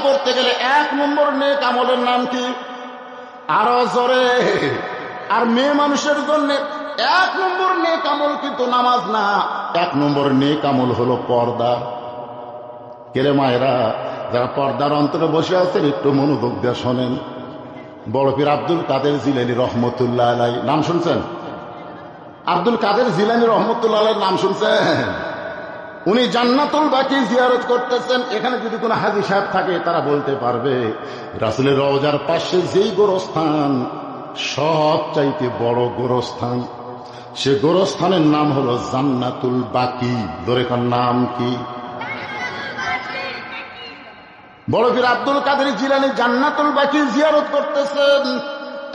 করতে গেলে 1 নম্বর নেক আমলের নাম কি? আরো জোরে। আর মেয়ে মানুষের জন্য 1 নম্বর নেক আমল কিন্তু নামাজ না, 1 নম্বর নেক আমল হলো পর্দা। কেরে মায়েরা, যারা পর্দার অন্তরে বসে আছেন একটু মনোযোগ দিয়ে শোনেন। বড় পীর আব্দুল কাদের জিলানী রহমতুল্লাহ আলাইহি নাম শুনছেন? আব্দুল কাদের জিলানী রহমতুল্লাহ আলাইহির নাম শুনছেন? উনি জান্নাতুল বাকি জিয়ারত করতেছেন। এখানে যদি কোনো হাজী সাহেব থাকে তারা বলতে পারবে রাসূলের রওজার পাশে যেই গোরস্থান সবচাইতে বড় গোরস্থান, সে গোরস্থানের নাম হলো জান্নাতুল বাকি। দরেকার নাম কি? বড় পীর আব্দুল কাদের জিলানী জান্নাতুল বাকি জিয়ারত করতেছেন।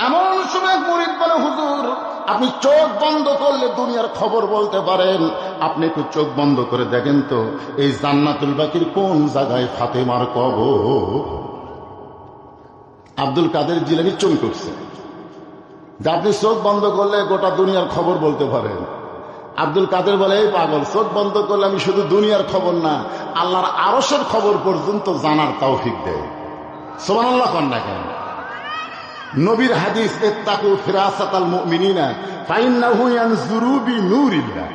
এমন সময় মুরিদ বলে, হুজুর আপনি চোখ বন্ধ করলে দুনিয়ার খবর বলতে পারেন, আপনি একটু চোখ বন্ধ করে দেখেন তো এই জান্নাতুল বাকির কোন জায়গায় ফাতেমার কবর। আব্দুল কাদের জিলানী চমকে উঠছে যে আপনি চোখ বন্ধ করলে গোটা দুনিয়ার খবর বলতে পারেন। আব্দুল কাদের বলে, এই পাগল, চোখ বন্ধ করলে আমি শুধু দুনিয়ার খবর না, আল্লাহর আরশের খবর পর্যন্ত জানার তৌফিক দেয়। সুবহানাল্লাহ কন না কেন? নবীর হাদিস, ইত্তাকু ফিরাসাতাল মুমিনিনা ফাইন্নাহু ইয়ানজুরু বিনূরিল্লাহ।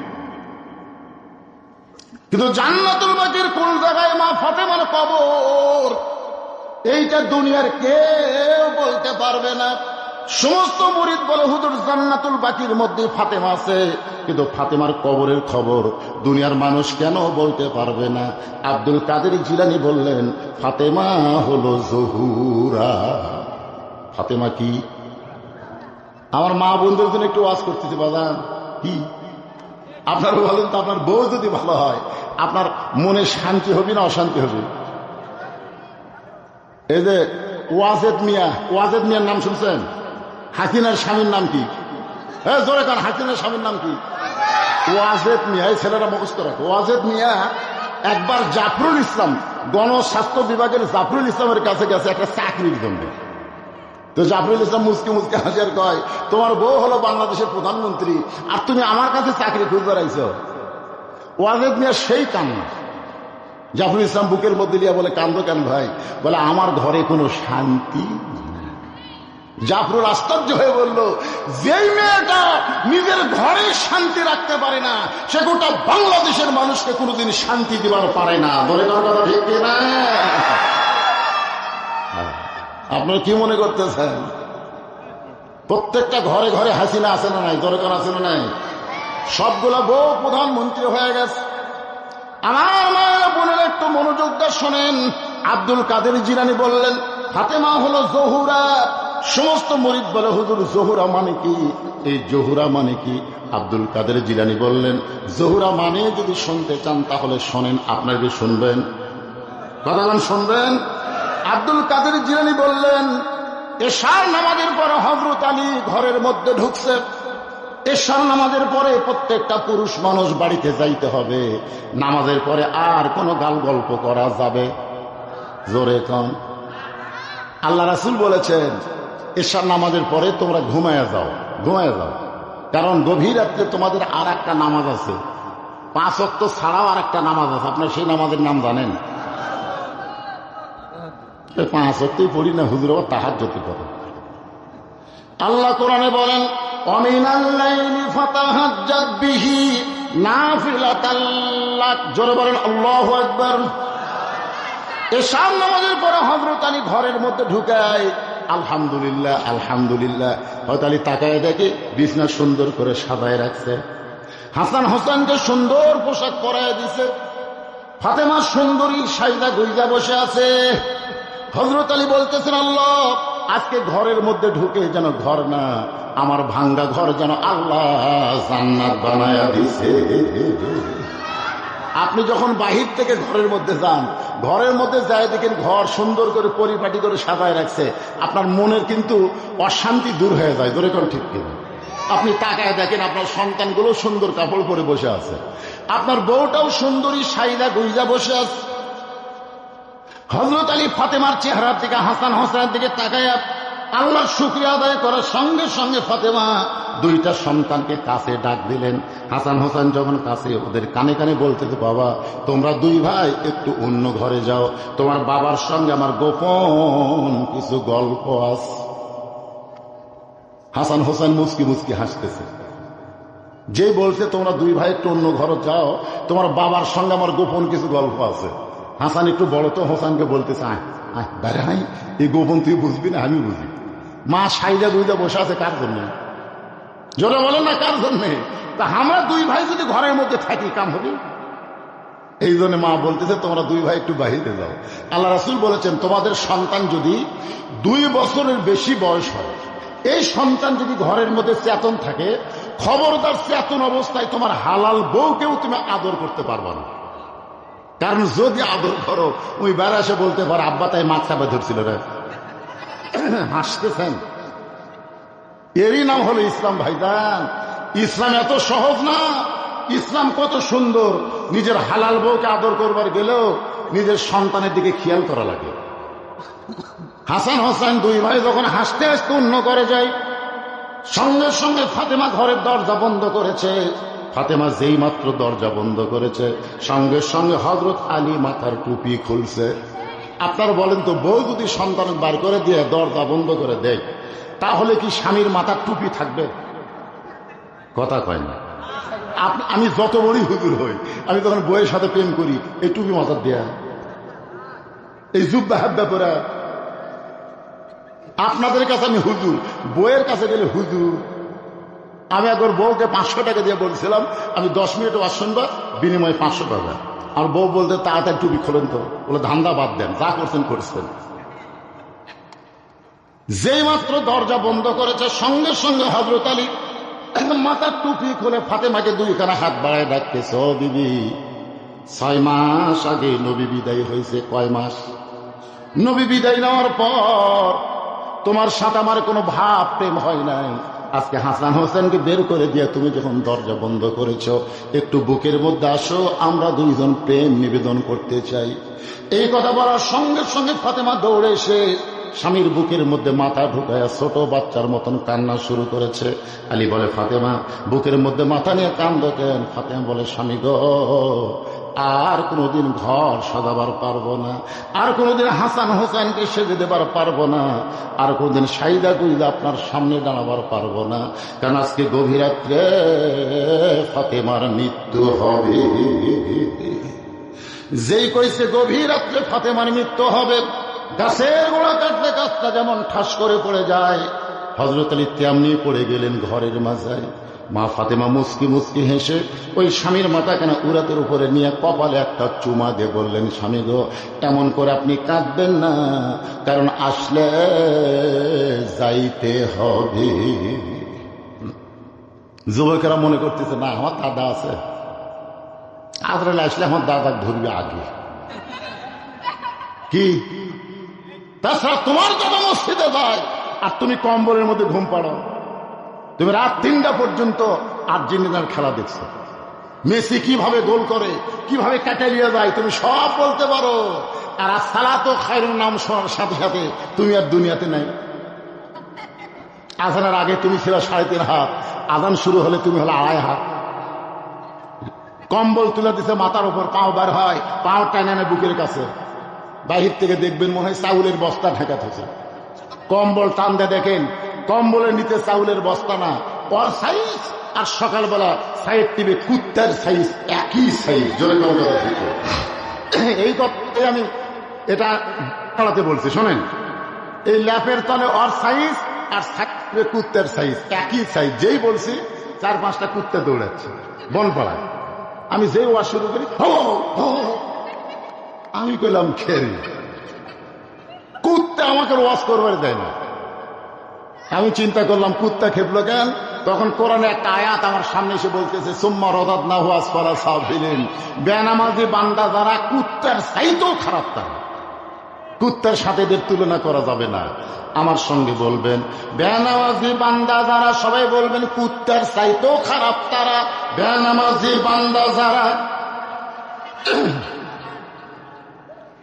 কিন্তু জান্নাতুল বাকির কোন জায়গায় মা ফাতেমার কবর, এইটা দুনিয়ার কেউ বলতে পারবে না। সমস্ত মুরিদ বলে, হুজুর জান্নাতুল বাকির মধ্যে ফাতেমা আছে, কিন্তু ফাতেমার কবরের খবর দুনিয়ার মানুষ কেন বলতে পারবে না? আব্দুল কাদের জিলানী বললেন, ফাতেমা হলো জহুরা। ফাতেমা কি? আমার মা বোনদের জন্য একটু ওয়াজ করতেছি বাজান। কি আপনারা বলেন তো, আপনার বউ যদি ভালো হয় আপনার মনে শান্তি হবে না অশান্তি হবে? এই যে ওয়াজেদ মিয়া, ওয়াজেদ মিয়ার নাম শুনছেন? হাসিনার স্বামীর নাম কি? হ্যাঁ জোরে কারণ, হাসিনার স্বামীর নাম কি? ওয়াজেদ মিয়া। এই ছেলেরা মুখস্থ রাখো। ওয়াজেদ মিয়া একবার জাফরুল ইসলাম, গণস্বাস্থ্য বিভাগের জাফরুল ইসলামের কাছে গেছে একটা চাকরির জন্য। তো জাফরুল ইসলাম মুসকে মুসকে হাসিয়ার কয়, তোমার বউ হলো বাংলাদেশের প্রধানমন্ত্রী আর তুমি আমার কাছে চাকরি খুঁজে বেড়াইছ। ওয়াজেদ মিয়া সেই কান্না। জাফরুল ইসলাম বুকের মধ্যে লিয়া বলে, কান্দো কেন ভাই? বলে, আমার ঘরে কোনো শান্তি। জাফরুল আশ্চর্য হয়ে বলল, যেই মেয়েটা নিজের ঘরে শান্তি রাখতে পারে না সে গোটা বাংলাদেশের মানুষকে কোনোদিন শান্তি দিবার পারে না। ধরে কথা ঠিক কিনা? আপনারা কি মনে করতেছেন? প্রত্যেকটা ঘরে ঘরে হাসিনা আছে না নাই? দরকার আছে না নাই? সবগুলো বউ প্রধানমন্ত্রী হয়ে গেছে। আমার মা বোনের একটু মনোযোগ দিয়ে শোনেন। আব্দুল কাদের জিলানী বললেন, ফাতেমা হলো জহুরা। সমস্ত মুরিদ বলে, হুজুর জহুরা মানে কি? এই জহুরা মানে কি? আব্দুল কাদের জিলানী বললেন, জহুরা মানে যদি শুনতে চান তাহলে শোনেন। আপনারা কি শুনবেন? কথাগান শুনবেন? আব্দুল কাদের জিলানী বললেন, এশার নামাজের পরে হযরত আলী ঘরের মধ্যে ঢুকছে। এশার নামাজের পরে প্রত্যেকটা পুরুষ মানুষ বাড়িতে যাইতে হবে। নামাজের পরে আর কোনো গাল গল্প করা যাবে? জোরে কন। আল্লাহ রাসূল বলেছেন, এশার নামাজের পরে তোমরা ঘুমায়া যাও, ঘুমায়া যাও। কারণ গভীর রাত্রে তোমাদের আর একটা নামাজ আছে, 5 ওয়াক্ত ছাড়াও আর একটা নামাজ আছে। আপনার সেই নামাজের নাম জানেন? 5 ওয়াক্তই পড়ি না হুজুর, আবার তাহাজ্জুদ করে। আল্লাহ কোরআনে বলেন, ওয়ামিনাল লাইলি ফাতাহাজ্জাদ বিহি নাফিলাতাল লাক। জোরে বলেন আল্লাহু আকবার। এশার নামাজের পরে হযরত আলী ঘরের মধ্যে ঢুকায়। আলহামদুলিল্লাহ আলহামদুলিল্লাহ। হযরত আলী তাকায় দেখে বিছনা সুন্দর করে সাজায় রাখছে। হাসান হোসেনকে সুন্দর পোশাক পরায় দিছে। ফাতেমা সুন্দরী সাইদা গুইজা বসে আছে। হযরত আলী বলতেছেন, আল্লাহ আজকে ঘরের মধ্যে ঢুকে যেন ঘর না, আমার ভাঙ্গা ঘর যেন আল্লাহ জান্নাত বানায়া দিছে। আপনি যখন বাহির থেকে ঘরের মধ্যে যান, ঘরের মধ্যে যায় দেখেন ঘর সুন্দর করে পরিপাটি করে সাজায় রাখছে, আপনার মনের কিন্তু অশান্তি দূর হয়ে যায়। ধরে কোন ঠিক কিনা? আপনি তাকায় দেখেন আপনার সন্তানগুলো সুন্দর কাপড় পরে বসে আছে, আপনার বউটাও সুন্দরী সাইদা গুইজা বসে আছে। হযরত আলী ফাতেমার চেহারার দিকে, হাসান হোসেনের দিকে তাকায় আল্লাহর শুকরিয়া আদায় করার সঙ্গে সঙ্গে ফাতেমা 2টা সন্তানকে কাছে ডাক দিলেন। হাসান হোসেন যখন কাছে, ওদের কানে কানে বলতেছে, বাবা তোমরা 2 ভাই একটু একটু অন্য ঘরে যাও, তোমার বাবার সঙ্গে আমার গোপন কিছু গল্প আছে। হাসান হোসেন মুচকি মুচকি হাসতেছে। যে বলছে তোমরা দুই ভাই একটু অন্য ঘরে যাও, তোমার বাবার সঙ্গে আমার গোপন কিছু গল্প আছে। হাসান একটু বড় তো, হোসেনকে বলতেছে আয় আয় বাইরে আয়, এই গোপন তুই বুঝবি না, আমি বুঝি। মা সাইডা দুইটা বসে আছে কার জন্য? জোরে বলেন না কার জন্যে? তা আমরা দুই ভাই যদি ঘরের মধ্যে থাকি কাম হবে? এই জন্য মা বলতেছে তোমরা দুই ভাই একটু বাহিরে যাও। আল্লাহ রাসূল বলেছেন তোমাদের সন্তান যদি 2 বছরের বেশি বয়স হয়, এই সন্তান যদি ঘরের মধ্যে চেতন থাকে, খবরদার চেতন অবস্থায় তোমার হালাল বউকেও তুমি আদর করতে পারবা না। কারণ যদি আদর করো, ওই বেড়া এসে বলতে পারো আব্বা তাই মাছ চাপা ধরছিল রে। হাসতেছেন, এরই নাম হলো ইসলাম। ভাইজান, ইসলাম এত সহজ না। ইসলাম কত সুন্দর। নিজের হালাল বউকে আদর করবার গেলেও নিজের সন্তানের দিকে খেয়াল করা লাগে। হাসান হোসেন দুই ভাই যখন হাসতে হাসতে অন্য করে যায়, সঙ্গে সঙ্গে ফাতেমা ঘরের দরজা বন্ধ করেছে। ফাতেমা যেই মাত্র দরজা বন্ধ করেছে, সঙ্গে সঙ্গে হযরত আলী মাথার টুপি খুলছে। আপনারা বলেন তো, বউ যদি সন্তান বার করে দিয়ে দরজা বন্ধ করে দেয়, তাহলে কি স্বামীর মাথার টুপি থাকবে? কথা কয় না। আমি যত বড়ই হুজুর হই, আমি তখন বউয়ের সাথে প্রেম করি, এই টুপি মাথার দেয়া, এই জুব্বা হাব্বা পরা। আপনাদের কাছে আমি হুজুর, বউয়ের কাছে গেলে হুজুর। আমি একবার বউকে 500 টাকা দিয়ে বলছিলাম আমি 10 মিনিট ওয়াজ শুনবা, বিনিময়ে 500 টাকা। আর বউ বলতে তাড়াতাড়ি টুপি খোলেন তো। বলে ধান্দা বাদ দেন, যা করছেন করছেন। যেই মাত্র দরজা বন্ধ করেছে, সঙ্গে সঙ্গে হযরত আলী মাথার টুপি খুলে ফাতেমাকে দুইখানা হাত বাড়ায় ডাকতেছে, ও বিবি, 6 মাস আগে নবী বিদায় হয়েছে। কয় মাস? নবী বিদায় নেওয়ার পর তোমার সাথে আমার কোনো ভাব প্রেম হয় নাই। আজকে হাসান হোসেনকে বের করে দিয়ে তুমি যখন দরজা বন্ধ করেছ, একটু বুকের মধ্যে আসো, আমরা দুইজন প্রেম নিবেদন করতে চাই। এই কথা বলার সঙ্গে সঙ্গে ফাতেমা দৌড়ে এসে স্বামীর বুকের মধ্যে মাথা ঢুকায়া ছোট বাচ্চার মতন কান্না শুরু করেছে। আলী বলে, ফাতেমা বুকের মধ্যে মাথা নিয়ে কান্দো কেন? ফাতেমা বলে, স্বামী গো, আর কোনোদিন ঘর সাজাবার পারবো না, আর কোনোদিন হাসান হোসেনকে সেজে দেবার পারবো না, আর কোনোদিন সাইদা গুইদা আপনার সামনে দাঁড়াবার পারবো না। কারণ আজকে গভীর রাত্রে ফাতেমার মৃত্যু হবে। যেই কইছে গভীর রাত্রে ফাতেমার মৃত্যু হবে, গাছের গোড়া কাটলে গাছটা যেমন ঠাস করে পড়ে যায়, হযরত আলী তেমনি পড়ে গেলেন ঘরের মাঝায়। মা ফাতেমা মুচকি মুচকি হেসে ওই স্বামীর মাথা কেনা উরাতের উপরে নিয়ে কপালে একটা চুমা দিয়ে বললেন, স্বামী গো, এমন করে আপনি কাঁদবেন না, কারণ আসলে যাইতে হবে। যুবকেরা মনে করতেছে, না আমার দাদা আছে, আজরাইল আসলে আমার দাদা ধরবে আগে। কি তাছাড়া তোমার দাদা মসজিদে যায় আর তুমি কম্বলের মধ্যে ঘুম পাড়ো। তুমি রাত 3টা পর্যন্ত আর্জেন্টিনার খেলা দেখছো, মেসি কিভাবে গোল করে, কিভাবে কাটালিয়ে যায়, তুমি সব বলতে পারো। আর সালাতো খায়রুন নাম শোনার সাথে সাথে তুমি আর দুনিয়াতে নাই। আজানের আগে তুমি ছিল 3.5 হাত, আজান শুরু হলে তুমি হলো 2.5 হাত। কম্বল তুলে দিছে মাথার উপর, পাও বার হয়, পাও টানে বুকের কাছে, বাহির থেকে দেখবেন মনে হয় চাউলের বস্তা ঢাকা থাকে। কম্বল টান দিয়ে দেখেন, কম্বলের নিচে চাউলের বস্তা না, ওর সাইজ আর সকালবেলা সাইড টিভি কুত্তার সাইজ, একই সাইজ। জোরে এই কথাই আমি এটা চালাতে বলছি, শোনেন। এই ল্যাপের তলে ওর সাইজ আর কুত্তার সাইজ, একই সাইজ। যেই বলছি 4-5টা কুত্তা দৌড়াচ্ছে বনপাড়ায়। আমি যেই ওয়াজ শুরু করি, আমি কইলাম খেল, কুত্তা আমাকে ওয়াজ করবার দেয় না। আমি চিন্তা করলাম কুত্তা খেপলো কেন? তখন কোরআনে একটা আয়াত আমার সামনে এসে বলতেছে, সুম্মা রাদাদনাহু আসফালা সাফিলিন, বেনামাজি বান্দা যারা কুত্তার চাইতেও খারাপ, তারা কুত্তার সাথে এদের তুলনা করা যাবে না। আমার সঙ্গে বলবেন, বেনামাজি বান্দা যারা, সবাই বলবেন কুত্তার চাইতেও খারাপ তারা, বেনামাজি বান্দা যারা।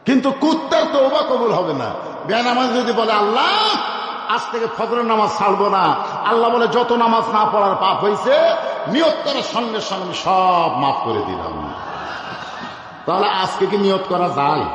কিন্তু কুত্তার তওবা কবুল হবে না। বেনামাজ যদি বলে আল্লাহ আজ থেকে ফজরের নামাজ ছাড়বো না, আল্লাহ বলে যত নামাজ না পড়ার পাপ হয়েছে নিয়ত করার সঙ্গে সঙ্গে সব মাফ করে দিলাম। তো তাহলে আজকে কি নিয়ত করা যায়?